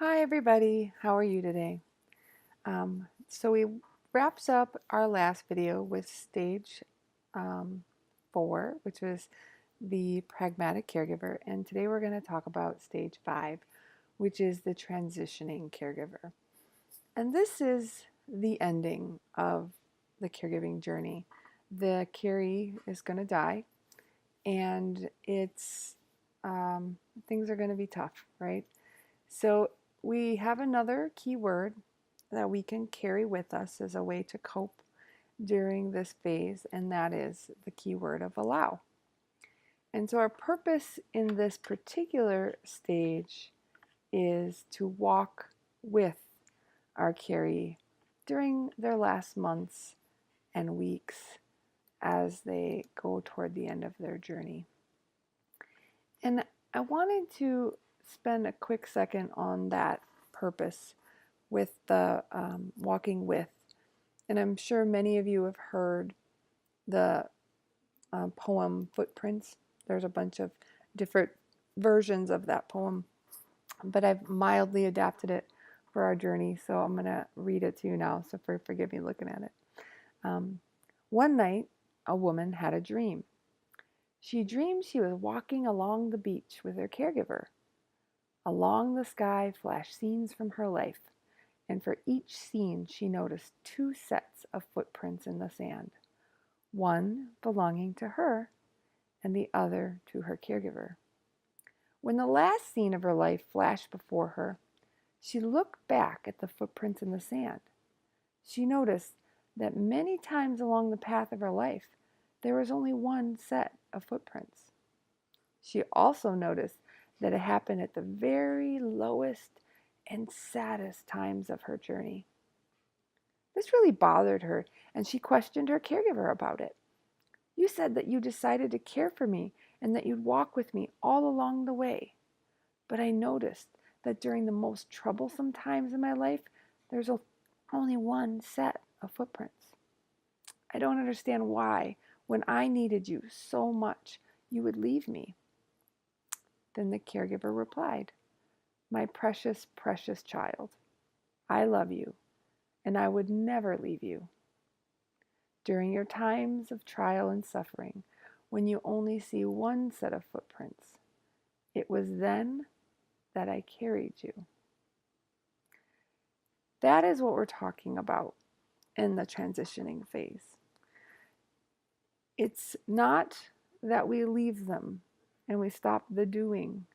Hi everybody, how are you today? So we wraps up our last video with stage um, 4, which was the pragmatic caregiver, and today we're going to talk about stage 5, which is the transitioning caregiver. And this is the ending of the caregiving journey. The caree is going to die, and it's things are going to be tough, right? So we have another key word that we can carry with us as a way to cope during this phase, and that is the key word of allow. And so our purpose in this particular stage is to walk with our caree during their last months and weeks as they go toward the end of their journey. And I wanted to spend a quick second on that purpose with the walking with. And I'm sure many of you have heard the poem Footprints. There's a bunch of different versions of that poem, but I've mildly adapted it for our journey, so I'm going to read it to you now, so forgive me looking at it. One night, a woman had a dream. She dreamed she was walking along the beach with her caregiver. Along the sky flashed scenes from her life, and for each scene she noticed two sets of footprints in the sand, one belonging to her and the other to her caregiver. When the last scene of her life flashed before her, she looked back at the footprints in the sand. She noticed that many times along the path of her life, there was only one set of footprints. She also noticed that it happened at the very lowest and saddest times of her journey. This really bothered her, and she questioned her caregiver about it. You said that you decided to care for me and that you'd walk with me all along the way. But I noticed that during the most troublesome times in my life, there's only one set of footprints. I don't understand why, when I needed you so much, you would leave me. Then the caregiver replied, My precious, precious child, I love you, and I would never leave you. During your times of trial and suffering, when you only see one set of footprints, it was then that I carried you. That is what we're talking about in the transitioning phase. It's not that we leave them and we stop the doing.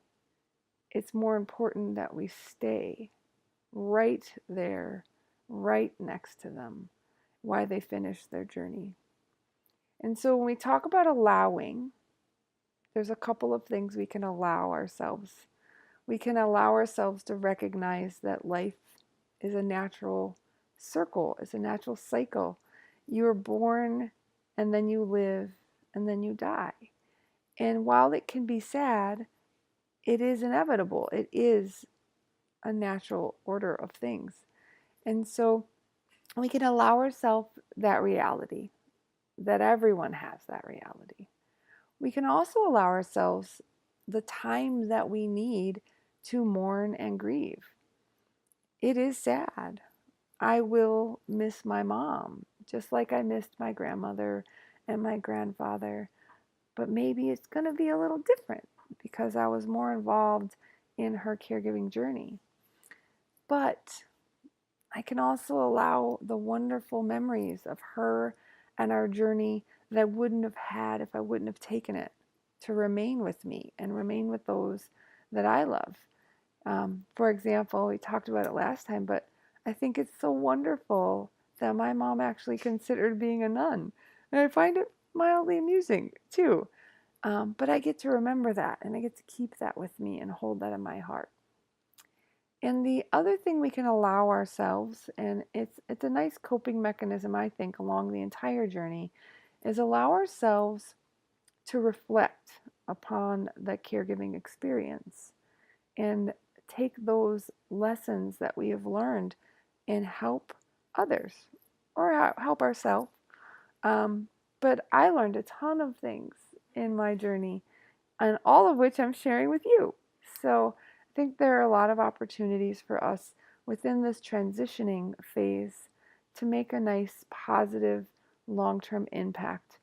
It's more important that we stay right there, right next to them, while they finish their journey. And so when we talk about allowing, there's a couple of things we can allow ourselves. We can allow ourselves to recognize that life is a natural circle, it's a natural cycle. You are born and then you live and then you die. And while it can be sad, it is inevitable. It is a natural order of things. And so we can allow ourselves that reality, that everyone has that reality. We can also allow ourselves the time that we need to mourn and grieve. It is sad. I will miss my mom, just like I missed my grandmother and my grandfather. But maybe it's going to be a little different because I was more involved in her caregiving journey. But I can also allow the wonderful memories of her and our journey that I wouldn't have had if I wouldn't have taken it to remain with me and remain with those that I love. For example, we talked about it last time, but I think it's so wonderful that my mom actually considered being a nun. And I find it mildly amusing too. But I get to remember that and I get to keep that with me and hold that in my heart. And the other thing we can allow ourselves, and it's a nice coping mechanism, I think, along the entire journey, is allow ourselves to reflect upon the caregiving experience and take those lessons that we have learned and help others or help ourselves. But I learned a ton of things in my journey, and all of which I'm sharing with you. So think there are a lot of opportunities for us within this transitioning phase to make a nice, positive, long-term impact.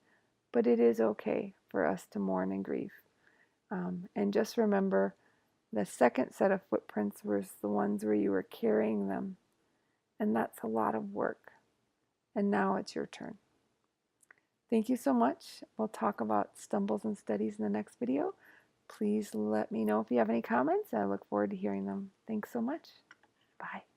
But it is okay for us to mourn and grieve. And just remember, the second set of footprints was the ones where you were carrying them. And that's a lot of work. And now it's your turn. Thank you so much. We'll talk about stumbles and studies in the next video. Please let me know if you have any comments. I look forward to hearing them. Thanks so much. Bye.